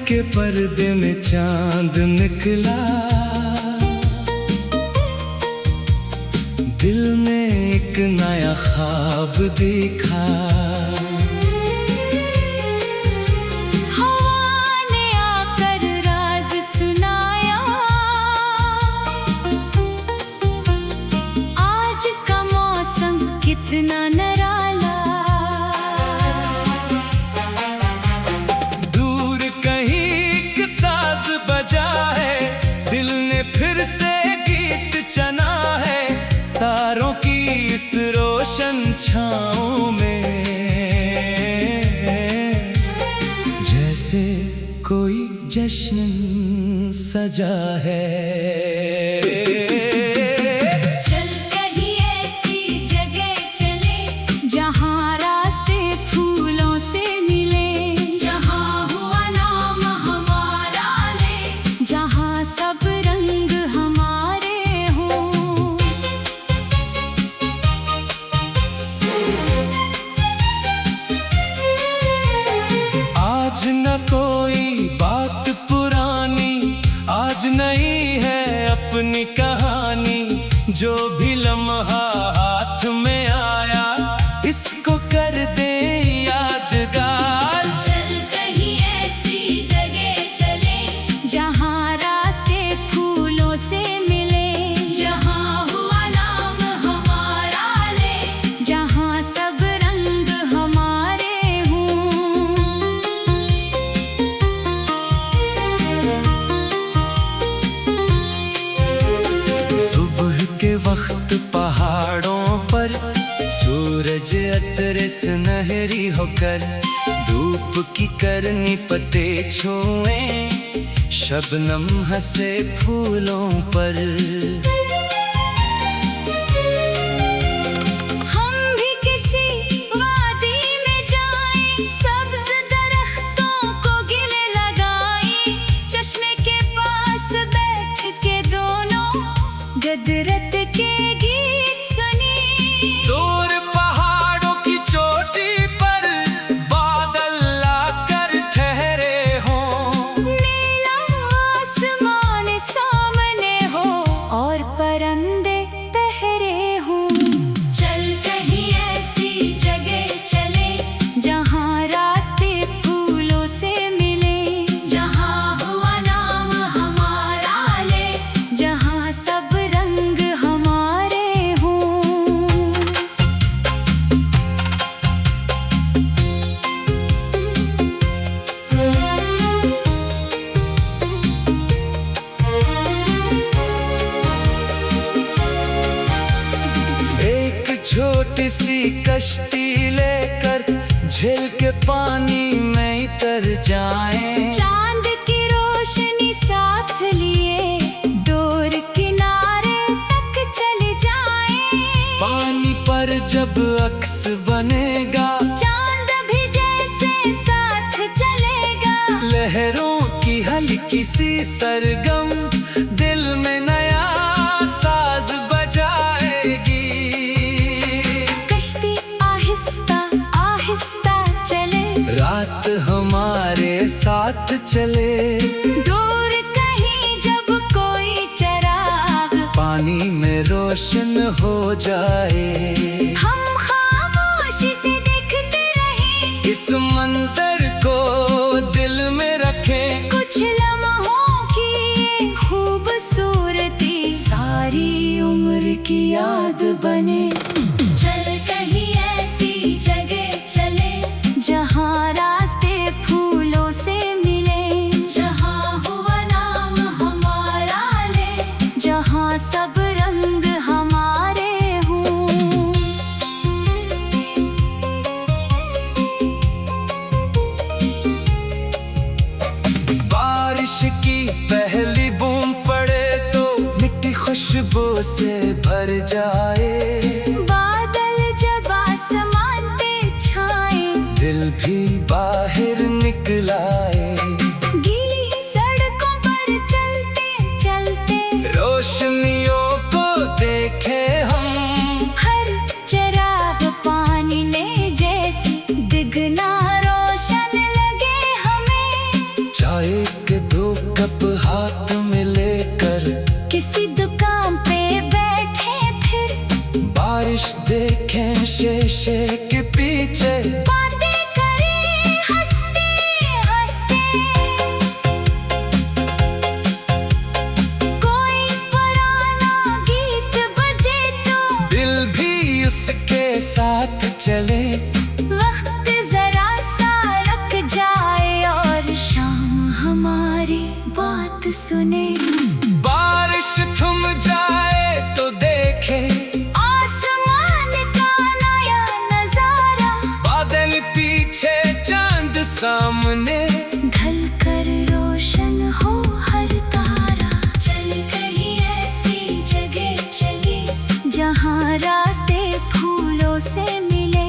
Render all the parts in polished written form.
के पर्दे में चांद निकला, दिल में एक नया ख्वाब देखा। हवा ने आकर राज सुनाया, आज का मौसम कितना निराला। दूर कहीं एक साज बजा है, दिल ने फिर से गीत चना है। तारों की इस रोशन छाँव में जैसे कोई जश्न सजा है। चल कहीं ऐसी जगह चले जहाँ रास्ते फूलों से मिले, जहाँ हुआ नाम हमारा ले, जहाँ सब रंग हमारे हों। आज न कोई बात पुरानी, आज नहीं है अपनी कहानी। जो भी लम्हा हाथ में आया, इसको कर दे यादगार। चल कहीं ऐसी जगह चले जहाँ रास्ते फूलों से मिले, जहाँ हुआ नाम हमारा ले, जहाँ सब रंग हमारे हों। सुबह के वक्त पहाड़ों पर सूरज अतरे सुनहरी होकर, धूप की करनी पत्ते छुए, शबनम हंसे फूलों पर। हम भी किसी वादी में जाएं, सब्ज दरख्तों को गिले लगाएं, चश्मे के पास बैठ के दोनों गदरत के गीत सुनी। दूर पहाड़ों की चोटी पर बादल आकर ठहरे हों, नीला आसमान सामने हो और परिंदे पहरे हों। चल कहीं ऐसी जगह चले जहाँ रास्ते फूलों से मिले, जहाँ हुआ नाम हमारा ले, जहाँ सब रंग हमारे हों। एक छोटी सी कश्ती लेकर झील के पानी में उतर जाएं। चांद की रोशनी साथ लिए डोर किनारे तक चले जाएं। पानी पर जब अक्स बनेगा, चांद भी जैसे साथ चलेगा। लहरों की हल्की सी सरगम दिल में नया साज बजाएगी। कश्ती आहिस्ता आहिस्ता चले, रात हमारे साथ चले, दूर कहीं जब कोई चिराग पानी में रोशन हो जाए। हम खामोशी से देखते रहें, इस मंजर को दिल में रखें। कुछ लम्हों की ये खूबसूरती सारी उम्र की याद बने। चल कहीं ऐसी जगह चले जहाँ रास्ते फूलों से मिले, जहाँ हुआ नाम हमारा ले, जहाँ सब रंग हमारे हों। बारिश की पहली बूंद पड़े तो मिट्टी खुशबू से भर जाए। बादल जब आसमान पे छाए, दिल भी बाहर निकल आए। गीली सड़कों पर चलते चलते रोशनियों को देखे हम, हर चिराग पानी ने जैसी दिगना रोशन लगे हमें। चाय सामने, ढल कर रोशन हो हर तारा। चल कहीं ऐसी जगह चले जहाँ रास्ते फूलों से मिले,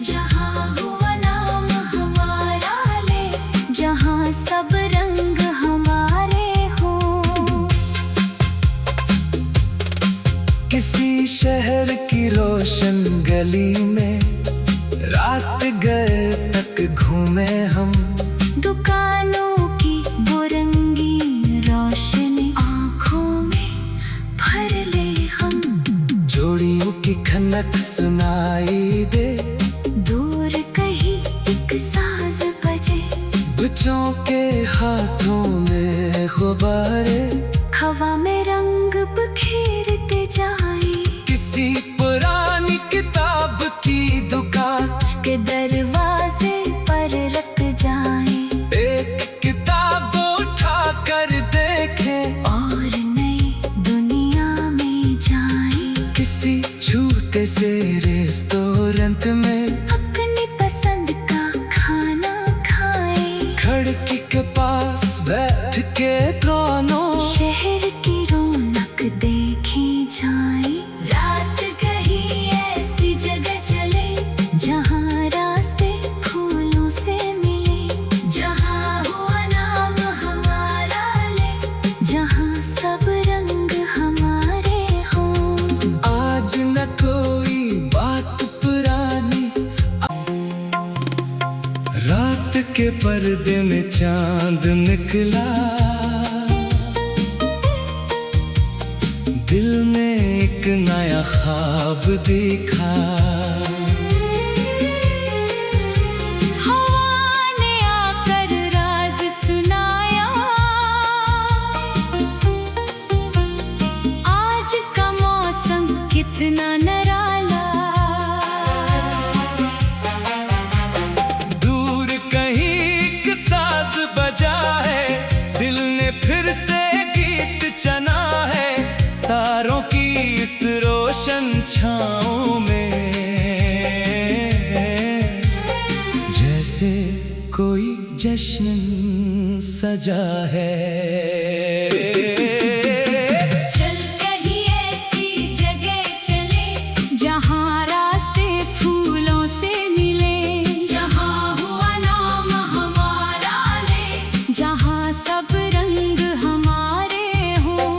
जहाँ हुआ नाम हमारा ले, जहाँ सब रंग हमारे हों। किसी शहर की रोशन गली में रात गए तक घूमे हम। दुकानों की वो रंगीन रोशनी आँखों में भर ले हम। जोड़ियों की खनक सुनाई दे, दूर कहीं एक साज बजे, बच्चों के हाथों में गुब्बारे, हवा में रंग बिखेरते जाए। किसी पुरानी किताब की दुकान के दरवाजे पर रख जाए, एक किताब उठा कर देखे और नई दुनिया में जाए। किसी छोटे से रेस्टोरेंट में अपनी पसंद का खाना खाए, खिड़की के पास बैठ के दोनों शहर की रौनक देखी जाए। रात कहीं ऐसी जगह चले जहाँ रास्ते फूलों से मिले, जहाँ हुआ नाम हमारा ले, जहाँ सब रंग हमारे हों। आज न कोई बात पुरानी, रात के पर्दे में चांद निकला, दिल में एक नया ख्वाब देखा। हवा ने आकर राज सुनाया, आज का मौसम कितना निराला। दूर कहीं एक साज बजा है, दिल ने फिर से गीत चना है, तारों की इस रोशन छाँव में, जैसे कोई जश्न सजा है। चल कहीं ऐसी जगह चले जहाँ रास्ते फूलों से मिले, जहाँ हुआ नाम हमारा ले, जहाँ सब रंग हमारे हों।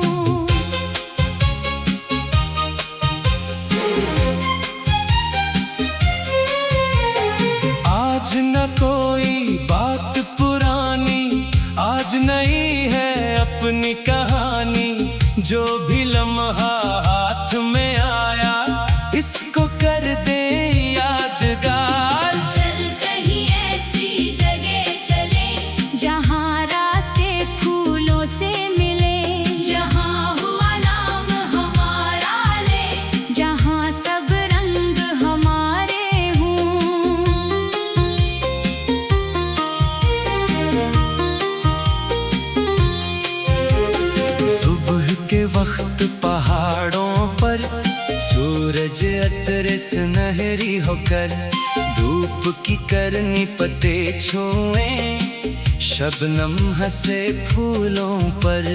आज न कोई बात पुरानी, आज नहीं है अपनी कहानी, जो भी लम्हा हाथ में आया इसको कर दे यादगार। चल कहीं ऐसी जगह चले जहाँ रास्ते फूलों से मिले, जहाँ हुआ नाम हमारा ले, जहाँ सब रंग हमारे हों। सुबह के वक्त पहाड़ों पर सूरज अतरे सुनहरी होकर, धूप की करनी पत्ते छुए, शबनम हंसे फूलों पर।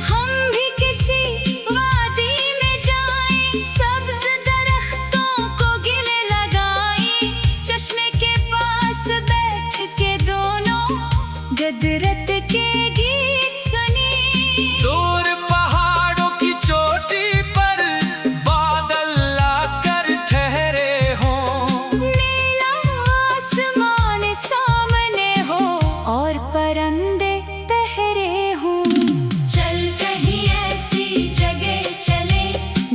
हम भी किसी वादी में जाएं, सब्ज दरख्तों को गिले लगाएं, चश्मे के पास बैठ के दोनों गदरत के गीत सुनी। दूर पहाड़ों की चोटी पर बादल आकर ठहरे हों, नीला आसमान सामने हो और परिंदे पहरे हों। चल कहीं ऐसी जगह चले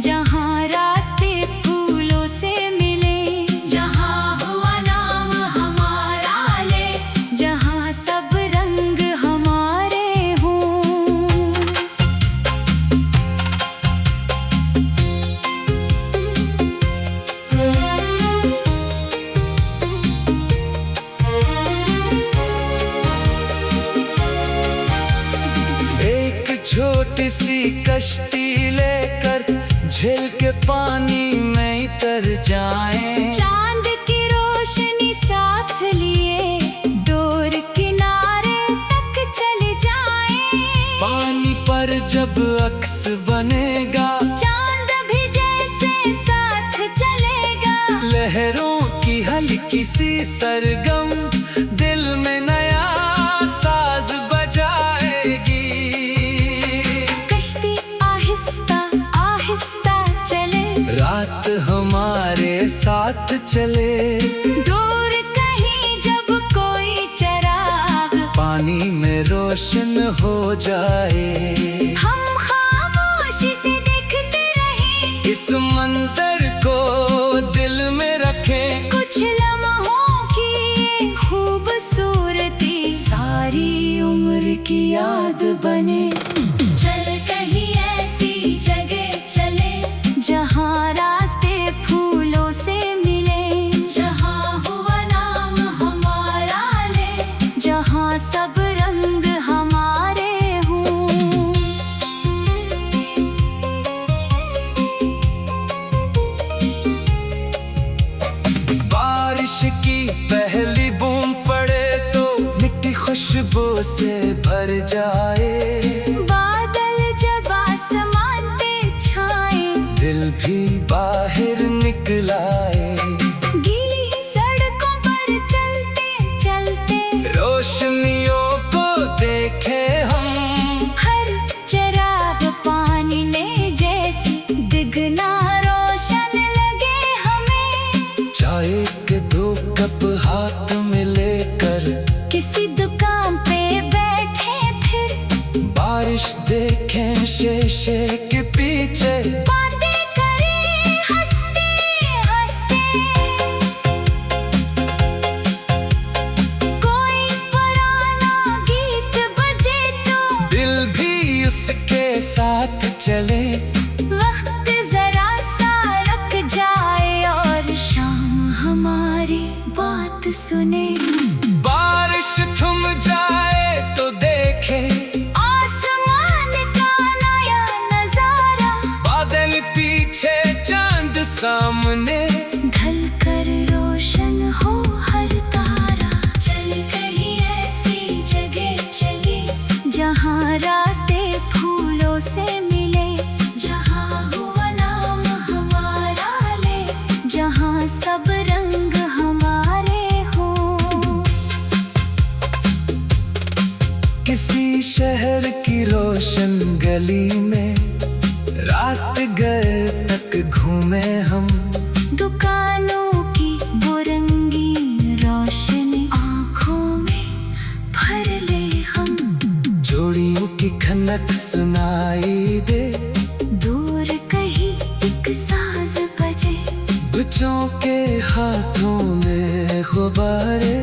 जहाँ रास्ते फूलों से मिले, जहाँ हुआ नाम हमारा ले, जहाँ सब रंग हमारे हों। एक छोटी सी कश्ती लेकर झील के पानी में उतर जाएं, चांद अक्स बनेगा, चांद भी जैसे साथ चलेगा। लहरों की हल्की सी सरगम दिल में नया साज बजाएगी। कश्ती आहिस्ता आहिस्ता चले, रात हमारे साथ चले, दूर कहीं जब कोई चराग पानी में रोशन हो जाए। हम खामोशी से देखते रहें, इस मंजर को दिल में रखें। कुछ लम्हों की ये खूबसूरती सारी उम्र की याद बने। चल कहीं ऐसी जगह चले, जहाँ रास्ते फूलों से मिले, जहाँ हुआ नाम हमारा ले, जहाँ सब रंग हमारे हों। बारिश की पहली बूंद पड़े तो मिट्टी खुशबू से भर जाए। बादल जब आसमान पे छाए, दिल भी बाहर निकल आए। गीली सड़कों पर चलते चलते रोशनियों को देखे हम, हर चराग पानी ने जैसे दिगना रोशन लगे हमें। चाय के 2 कप हाथ में लेकर किसी दुकान पे बैठे फिर बारिश देखें शीशे के पीछे। बातें करें हंसते हंसते, कोई पुराना गीत बजे तो दिल भी उसके साथ चले। वक्त जरा सा रुक जाए और शाम हमारी बात सुने। बारिश थम जाए तो देखे आसमान का नया नजारा, बादल पीछे चांद सामने। ढल कर रोशन हो हर तारा। चल कहीं ऐसी जगह चले, जहाँ रास्ते फूलों से मिले, जहाँ हुआ नाम हमारा ले, जहाँ सब रंग हमारे हों। किसी शहर की रोशन गली में रात गए तक घूमे हम। दुकानों की वो रंगीन रोशनी आँखों में भर ले हम। जोड़ियों की खनक सुनाई दे, दूर कहीं एक साज बजे, बच्चों के हाथों में गुब्बारे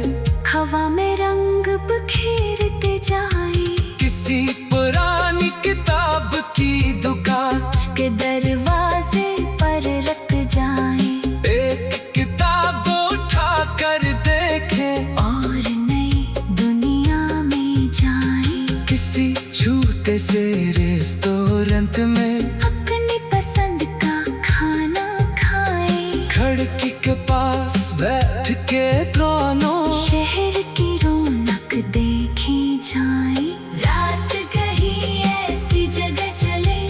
हवा में रंग बिखेरते जाए। किसी पुरानी किताब की दुकान के दरवाजे पर रख जाए, एक किताब उठा कर देखे और नई दुनिया में जाए। किसी छोटे से रेस्टोरेंट में अपनी पसंद का खाना खाए, खिड़की के पास बैठ के दोनों शहर की रौनक देखी जाए। रात कहीं ऐसी जगह चले,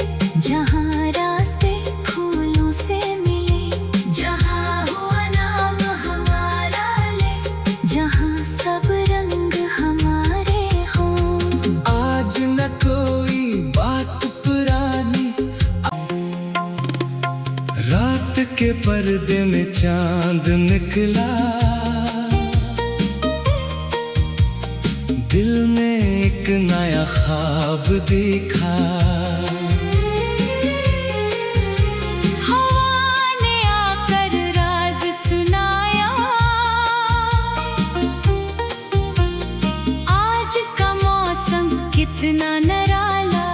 जहाँ रास्ते फूलों से मिले, जहाँ हुआ नाम हमारा ले, जहाँ सब रंग हमारे हों। आज न कोई बात पुरानी, रात के पर्दे में चांद निकला, दिल ने एक नया ख्वाब देखा। हवा ने आकर राज सुनाया, आज का मौसम कितना निराला।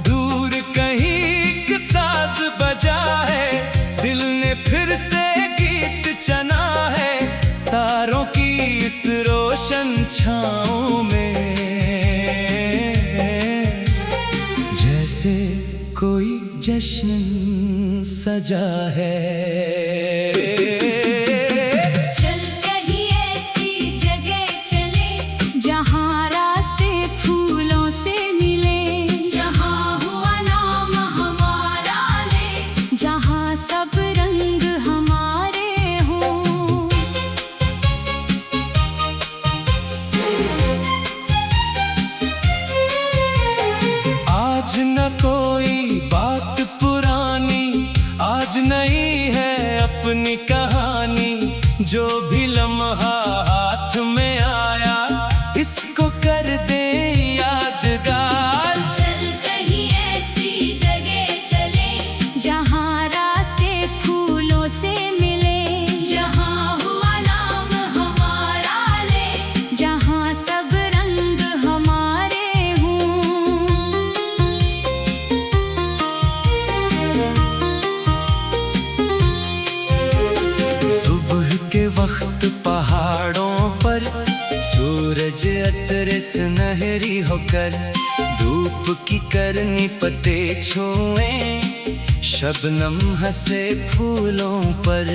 दूर कहीं एक साज बजा है, दिल ने फिर से गीत चना है। तारों की इस रोशन छाँव में जैसे कोई जश्न सजा है। चल कहीं ऐसी जगह चले, जहाँ रास्ते फूल आज नहीं है अपनी कहानी, जो भी लम्हा हाथ में आया इसको कर दे यादगार। चल कहीं ऐसी जगह चले जहाँ रास्ते फूलों से मिले, जहाँ हुआ नाम हमारा ले, जहाँ सब रंग हमारे हों। सुबह के वक्त पहाड़ों पर सूरज अतरे सुनहरी होकर, धूप की करनी पत्ते छुए, शबनम हंसे फूलों पर।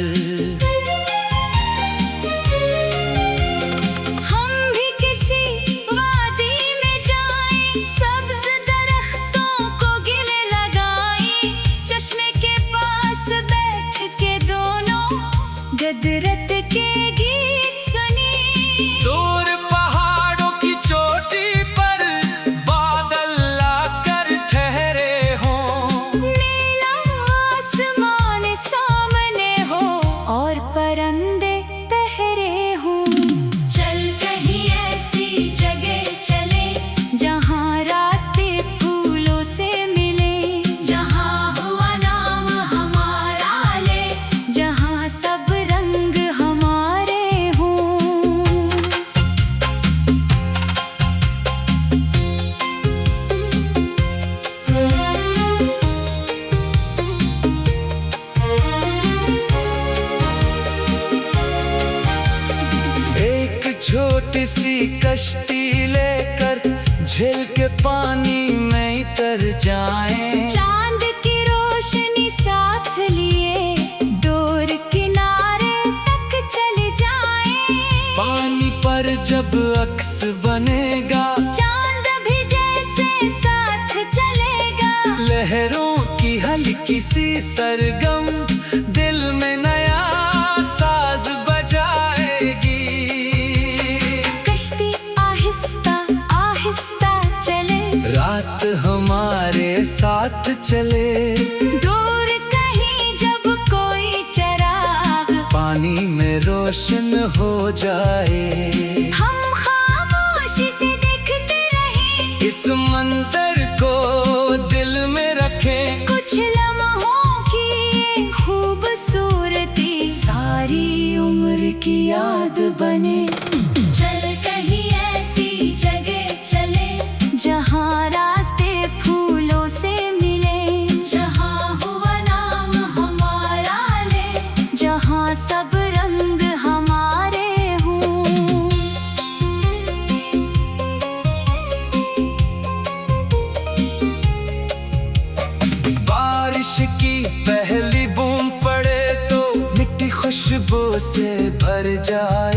हम भी किसी वादी में जाएं, सब्ज दरख्तों को गिले लगाएं, चश्मे के पास बैठ के दोनों गदरत के गीत सुनी। दूर पहाड़ों की चोटी पर बादल आकर ठहरे हों, नीला आसमान सामने हो और परिंदे पहरे हों। चल कहीं ऐसी जगह चले जहाँ रास्ते फूलों से मिले, जहाँ हुआ नाम हमारा ले, जहाँ सब रंग हमारे हों। एक छोटी सी कश्ती लेकर झील के पानी में उतर जाएं, चांद की रोशनी साथ लिए डोर किनारे तक चले जाएं। पानी पर जब अक्स बनेगा, चांद भी जैसे साथ चलेगा, लहरों की हल्की सी सरगम दिल में नया साज बजाएगी। कश्ती आहिस्ता आहिस्ता चले, रात हमारे साथ चले, दूर कहीं जब कोई चिराग पानी में रोशन हो जाए। हम खामोशी से देखते रहें, इस मंजर को दिल में रखें, कुछ लम्हों की ये खूबसूरती सारी उम्र की याद बने। चल कहीं ऐसी जगह चले जहाँ रास्ते फूलों से मिले, जहाँ हुआ नाम हमारा ले, जहाँ सब रंग हमारे हों। बारिश की पहली बूंद पड़े तो मिट्टी खुशबू से भर जाए।